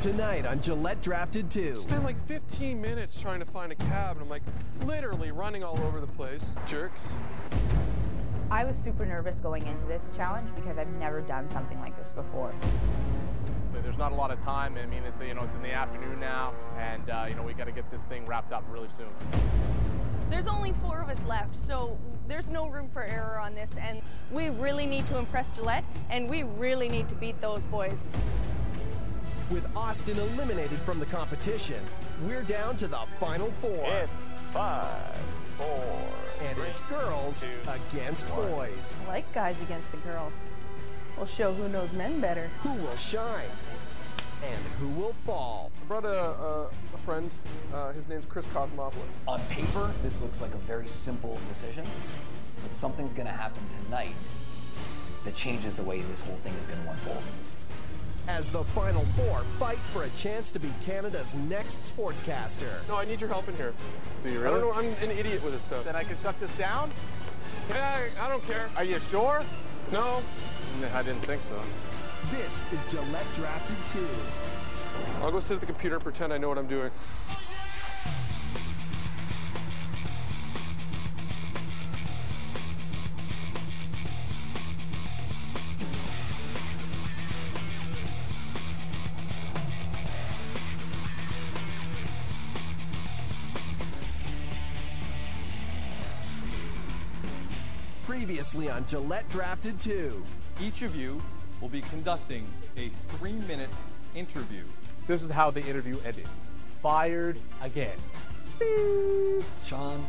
Tonight on Gillette Drafted 2. Spent like 15 minutes trying to find a cab, and I'm like literally running all over the place. Jerks. I was super nervous going into this challenge because I've never done something like this before. There's not a lot of time. I mean, it's in the afternoon now, and we got to get this thing wrapped up really soon. There's only 4 of us left, so there's no room for error on this, and we really need to impress Gillette, and we really need to beat those boys. With Austin eliminated from the competition, we're down to the final 4. In 5, 4, and 3, it's girls 2, against 1. boys. I like guys against the girls. We'll show who knows men better. Who will shine and who will fall? I brought a friend. His name's Chris Cosmopoulos. On paper, this looks like a very simple decision, but something's going to happen tonight that changes the way this whole thing is going to unfold. As the final 4 fight for a chance to be Canada's next sportscaster. No, I need your help in here. Do you I really? don't know, I'm an idiot with this stuff. Then I can shut this down? Yeah, I don't care. Are you sure? No. I didn't think so. This is Gillette Drafted 2. I'll go sit at the computer and pretend I know what I'm doing. Previously on Gillette Drafted 2. Each of you will be conducting a 3-minute interview. This is how the interview ended. Fired again. Sean,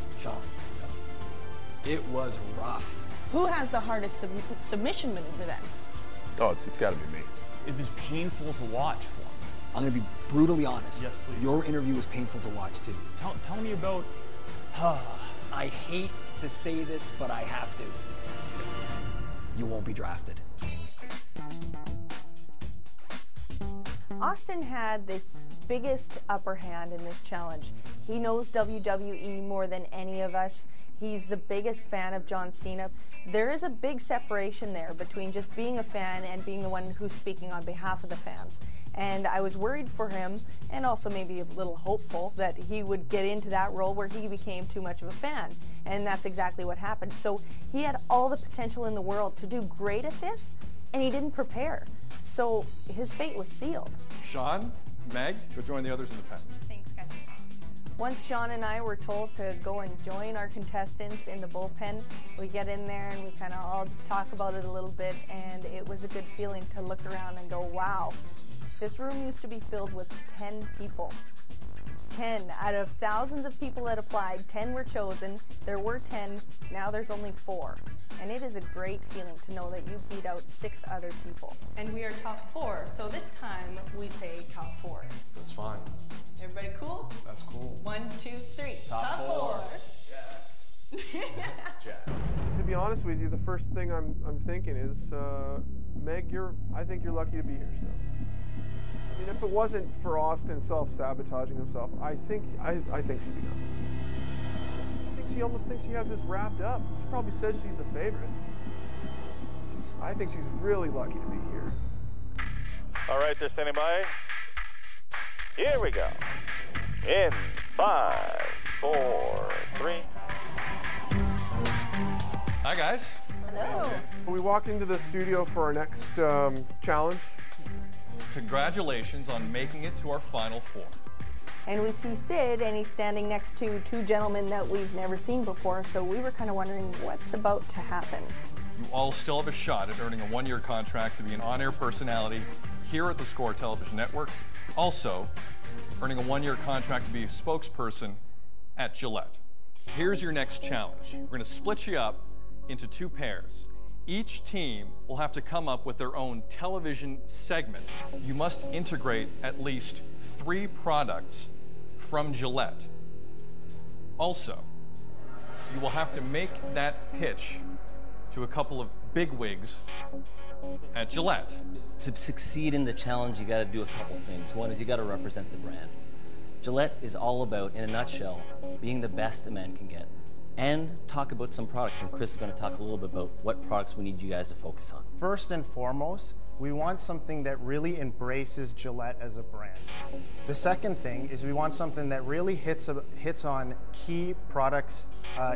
it was rough. Who has the hardest submission maneuver then? Oh, it's got to be me. It was painful to watch for him. I'm going to be brutally honest. Yes, please. Your interview was painful to watch, too. Tell me about... I hate to say this, but I have to. You won't be drafted. Austin had the biggest upper hand in this challenge. He knows WWE more than any of us. He's the biggest fan of John Cena. There is a big separation there between just being a fan and being the one who's speaking on behalf of the fans. And I was worried for him, and also maybe a little hopeful, that he would get into that role where he became too much of a fan. And that's exactly what happened. So he had all the potential in the world to do great at this, and he didn't prepare. So his fate was sealed. Sean, Meg, go join the others in the pen. Thanks, guys. Once Sean and I were told to go and join our contestants in the bullpen, we get in there and we kind of all just talk about it a little bit, and it was a good feeling to look around and go, wow, this room used to be filled with 10 people. 10 out of thousands of people that applied, 10 were chosen. There were 10, now there's only 4. And it is a great feeling to know that you beat out 6 other people. And we are top 4, so this time we say top 4. That's fine. Everybody cool? That's cool. 1, 2, 3. Top 4. Yeah. To be honest with you, the first thing I'm thinking is, Meg, I think you're lucky to be here still. I mean, if it wasn't for Austin self-sabotaging himself, I think she'd be gone. I think she almost thinks she has this wrapped up. She probably says she's the favorite. I think she's really lucky to be here. All right, they're standing by. Here we go. In 5, 4, 3. Hi, guys. Hello. We walk into the studio for our next challenge. Congratulations on making it to our final 4. And we see Sid, and he's standing next to 2 gentlemen that we've never seen before, so we were kind of wondering what's about to happen. You all still have a shot at earning a 1-year contract to be an on-air personality here at the Score Television Network. Also, earning a 1-year contract to be a spokesperson at Gillette. Here's your next challenge. We're going to split you up into 2 pairs. Each team will have to come up with their own television segment. You must integrate at least 3 products from Gillette. Also, you will have to make that pitch to a couple of bigwigs at Gillette. To succeed in the challenge, you got to do a couple things. One is you got to represent the brand. Gillette is all about, in a nutshell, being the best a man can get. and talk about some products. And Chris is going to talk a little bit about what products we need you guys to focus on. First and foremost, we want something that really embraces Gillette as a brand. The second thing is we want something that really hits on key products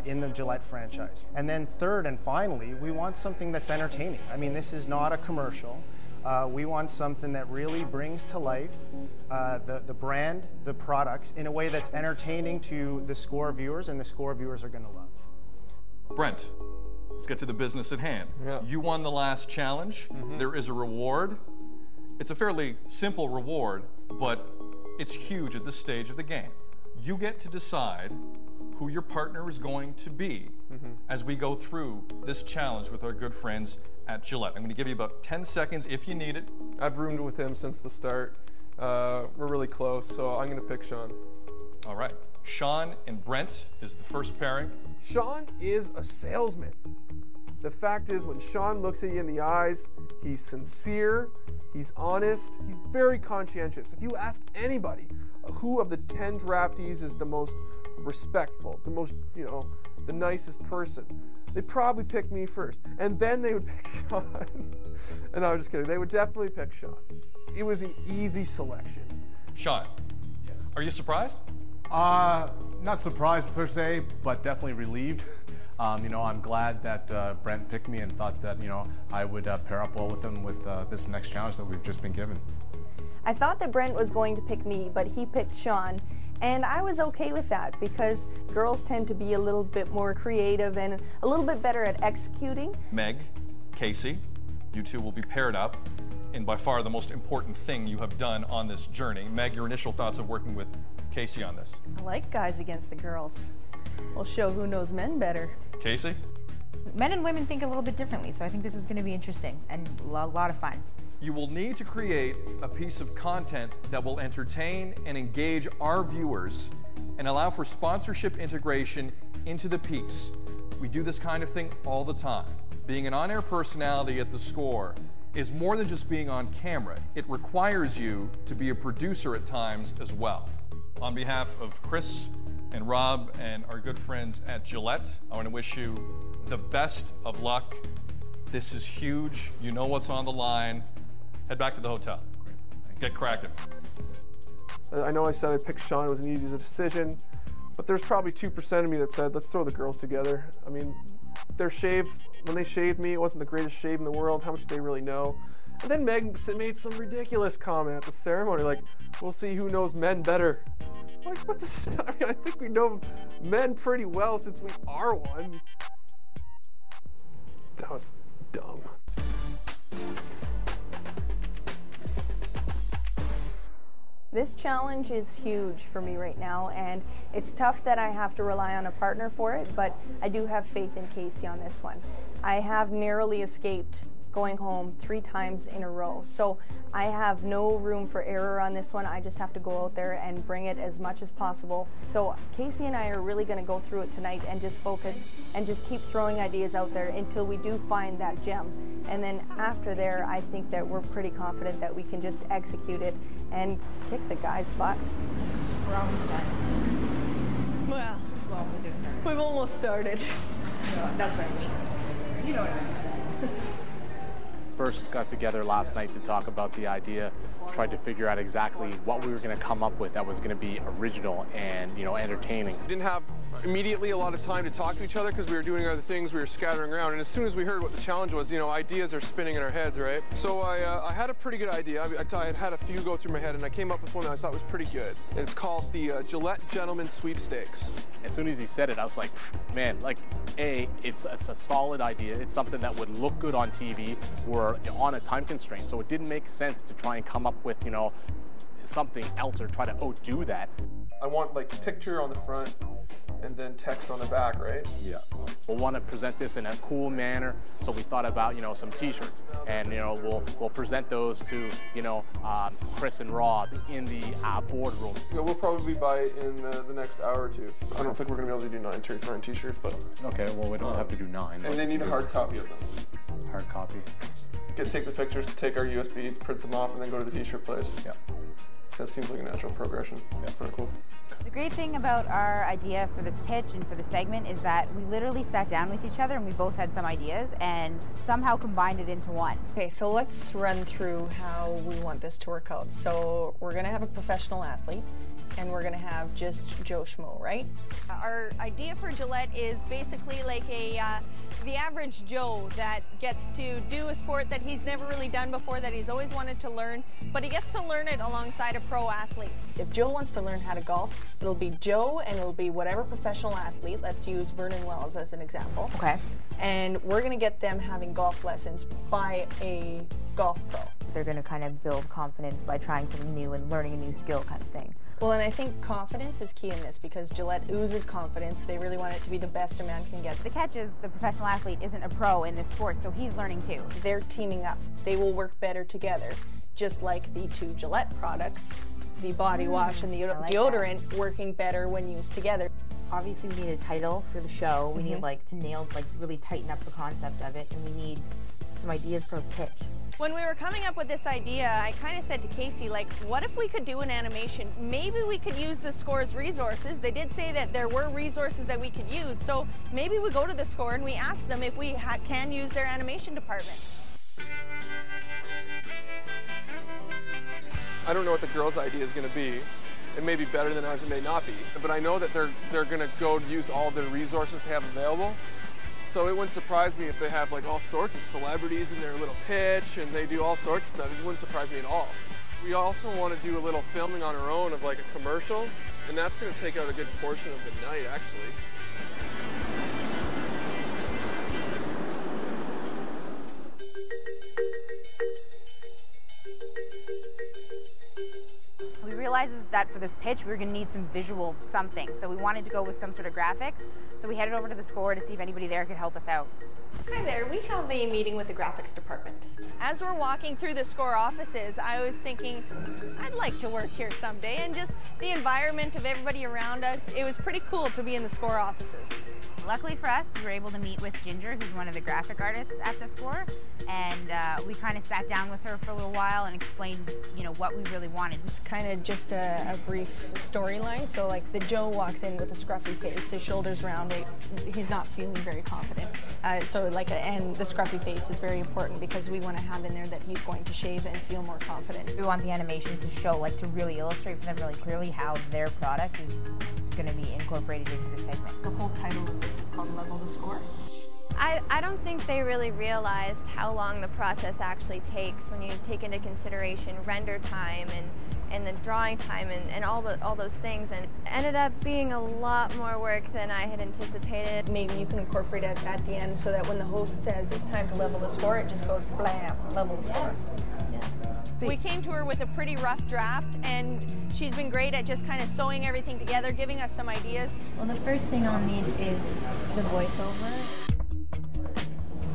in the Gillette franchise. And then third and finally, we want something that's entertaining. I mean, this is not a commercial. We want something that really brings to life the brand, the products, in a way that's entertaining to the Score viewers, and the Score viewers are going to love. Brent, let's get to the business at hand. Yeah. You won the last challenge. There is a reward. It's a fairly simple reward, but it's huge at this stage of the game. You get to decide who your partner is going to be as we go through this challenge with our good friends at Gillette. I'm going to give you about 10 seconds if you need it. I've roomed with him since the start. We're really close, so I'm going to pick Sean. All right. Sean and Brent is the first pairing. Sean is a salesman. The fact is, when Sean looks at you in the eyes, he's sincere, he's honest, he's very conscientious. If you ask anybody who of the 10 draftees is the most respectful, the most, the nicest person, they'd probably pick me first. And then they would pick Sean. And I'm just kidding. They would definitely pick Sean. It was an easy selection. Sean, yes. Are you surprised? Not surprised per se, but definitely relieved. I'm glad that Brent picked me and thought that, I would pair up well with him with this next challenge that we've just been given. I thought that Brent was going to pick me, but he picked Sean. And I was okay with that because girls tend to be a little bit more creative and a little bit better at executing. Meg, Casey, you two will be paired up in by far the most important thing you have done on this journey. Meg, your initial thoughts of working with Casey on this? I like guys against the girls. We'll show who knows men better. Casey? Men and women think a little bit differently, so I think this is going to be interesting and a lot of fun. You will need to create a piece of content that will entertain and engage our viewers and allow for sponsorship integration into the piece. We do this kind of thing all the time. Being an on-air personality at The Score is more than just being on camera. It requires you to be a producer at times as well. On behalf of Chris and Rob and our good friends at Gillette, I want to wish you the best of luck. This is huge. You know what's on the line. Head back to the hotel. Get cracking. I know I said I picked Sean. It was an easy decision, but there's probably 2% of me that said, let's throw the girls together. I mean, their shave, when they shaved me, it wasn't the greatest shave in the world. How much do they really know? And then Meg made some ridiculous comment at the ceremony, like, we'll see who knows men better. Like, what the? I mean, I think we know men pretty well since we are one. That was dumb. This challenge is huge for me right now, and it's tough that I have to rely on a partner for it, but I do have faith in Casey on this one. I have narrowly escaped going home 3 times in a row, so I have no room for error on this one. I just have to go out there and bring it as much as possible. So Casey and I are really going to go through it tonight and just focus and just keep throwing ideas out there until we do find that gem. And then after there, I think that we're pretty confident that we can just execute it and kick the guys' butts. We're almost done. Well, we've almost started. No, that's what I mean. You know what I mean. First got together last night to talk about the idea, tried to figure out exactly what we were going to come up with that was going to be original and, entertaining. We didn't have immediately a lot of time to talk to each other because we were doing other things, we were scattering around, and as soon as we heard what the challenge was, ideas are spinning in our heads, right? So I had a pretty good idea. I had a few go through my head, and I came up with one that I thought was pretty good. And it's called the Gillette Gentleman Sweepstakes. As soon as he said it, I was like, man, it's a solid idea. It's something that would look good on TV. We're on a time constraint, so it didn't make sense to try and come up with, something else or try to outdo that. I want picture on the front and then text on the back, right? Yeah. We'll want to present this in a cool manner, so we thought about, some T-shirts, and we'll present those to, Chris and Rob in the boardroom. We'll probably buy it in the next hour or two. I don't think we're gonna be able to do 9 T-shirts, but okay. Well, we don't have to do 9. And they need a hard copy of them. Hard copy. Take the pictures, take our USBs, print them off, and then go to the T-shirt place. Yeah. That seems like a natural progression. Yeah, pretty cool. The great thing about our idea for this pitch and for the segment is that we literally sat down with each other and we both had some ideas and somehow combined it into one. Okay, so let's run through how we want this to work out. So we're gonna have a professional athlete and we're gonna have just Joe Schmo, right? Our idea for Gillette is basically like the average Joe that gets to do a sport that he's never really done before, that he's always wanted to learn, but he gets to learn it alongside a pro athlete. If Joe wants to learn how to golf, it'll be Joe and it'll be whatever professional athlete. Let's use Vernon Wells as an example. Okay. And we're gonna get them having golf lessons by a golf pro. They're going to kind of build confidence by trying something new and learning a new skill kind of thing. Well, and I think confidence is key in this because Gillette oozes confidence. They really want it to be the best a man can get. The catch is the professional athlete isn't a pro in this sport, so he's learning too. They're teaming up. They will work better together, just like the two Gillette products, the body wash and the deodorant, working better when used together. Obviously, we need a title for the show. We need to nail, really tighten up the concept of it, and we need some ideas for a pitch. When we were coming up with this idea, I kind of said to Casey, what if we could do an animation? Maybe we could use the Score's resources. They did say that there were resources that we could use, so maybe we go to the Score and we ask them if we can use their animation department. I don't know what the girls' idea is going to be. It may be better than ours, it may not be. But I know that they're going to go use all their resources they have available. So it wouldn't surprise me if they have all sorts of celebrities in their little pitch and they do all sorts of stuff. It wouldn't surprise me at all. We also want to do a little filming on our own of a commercial, and that's going to take out a good portion of the night, actually. We realized that for this pitch, we were going to need some visual something. So we wanted to go with some sort of graphics. So we headed over to the Score to see if anybody there could help us out. Hi there, we have a meeting with the graphics department. As we're walking through the Score offices, I was thinking, I'd like to work here someday, and just the environment of everybody around us, it was pretty cool to be in the Score offices. Luckily for us, we were able to meet with Ginger, who's one of the graphic artists at the Score, and we kind of sat down with her for a little while and explained, what we really wanted. It's kind of just a brief storyline. So the Joe walks in with a scruffy face, his shoulders rounded, he's not feeling very confident. And the scruffy face is very important because we want to have in there that he's going to shave and feel more confident. We want the animation to show, to really illustrate for them really clearly how their product is going to be incorporated into the segment. The whole title of this is called Level the Score. I don't think they really realized how long the process actually takes when you take into consideration render time and the drawing time and all those things, and it ended up being a lot more work than I had anticipated. Maybe you can incorporate it at the end so that when the host says it's time to level the score, it just goes blam, level the score. We came to her with a pretty rough draft, and she's been great at just kind of sewing everything together, giving us some ideas. Well, the first thing I'll need is the voiceover.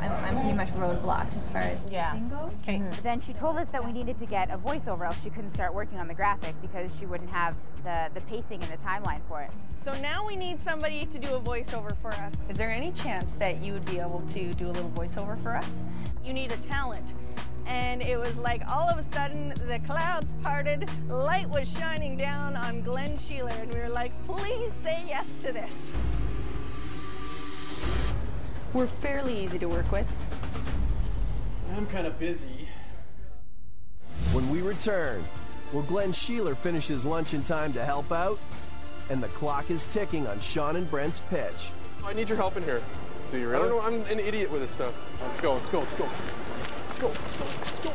I'm pretty much roadblocked as far as pacing goes. Okay. Then she told us that we needed to get a voiceover, else she couldn't start working on the graphic because she wouldn't have the pacing and the timeline for it. So now we need somebody to do a voiceover for us. Is there any chance that you would be able to do a little voiceover for us? You need a talent. And it was all of a sudden the clouds parted, light was shining down on Glenn Sheeler, and we were like, please say yes to this. We're fairly easy to work with. I'm kind of busy. When we return, will Glenn Sheeler finish his lunch in time to help out? And the clock is ticking on Sean and Brent's pitch. I need your help in here. Do you really? I don't know, I'm an idiot with this stuff. Let's go, let's go, let's go. Let's go, let's go, let's go.